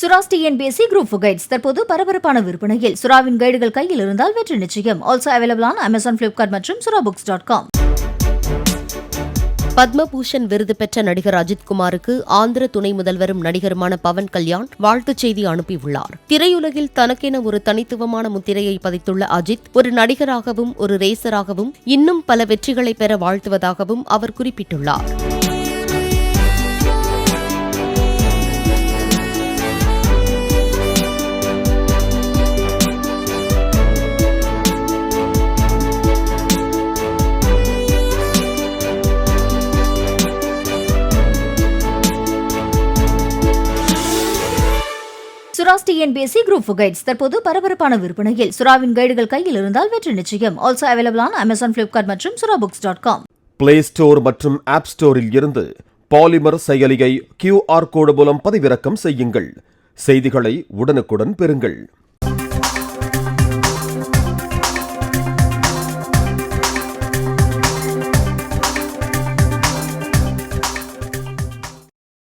Sura's TNPSC group guides தற்போது பரபரப்பான விற்பனையில். சுராவின் கைடுகள் கையில் இருந்தால் வெற்றி நிச்சயம். Also available on Amazon, Flipkart மற்றும் surabooks.com. பத்மபூஷன் விருது பெற்ற நடிகர் அஜித்குமாருக்கு ஆந்திர துணை முதல்வரும் நடிகருமான பவன் கல்யாண் வாழ்த்துச் செய்தி அனுப்பியுள்ளார். திரையுலகில் தனக்கென ஒரு தனித்துவமான முத்திரையை பதித்துள்ள அஜித் ஒரு நடிகராகவும் ஒரு ரேசராகவும் இன்னும் பல வெற்றிகளை பெற வாழ்த்துவதாகவும் அவர் குறிப்பிட்டுள்ளார். சுராஸ் டிஎன்பிஎஸ்சி குரூப் கைட்ஸ் தற்போது பரபரப்பான விற்பனையில். சுராவின் கைடுகள் கையில் இருந்தால் வெற்றி நிச்சயம். Also available on Amazon, Flipkart மற்றும் surabooks.com. பிளே ஸ்டோர் மற்றும் ஆப் ஸ்டோரில் இருந்து பாலிமர் செயலியை QR கோடு மூலம் பதிவிறக்கம் செய்யுங்கள். செய்திகளை உடனுக்குடன் பெறுங்கள்.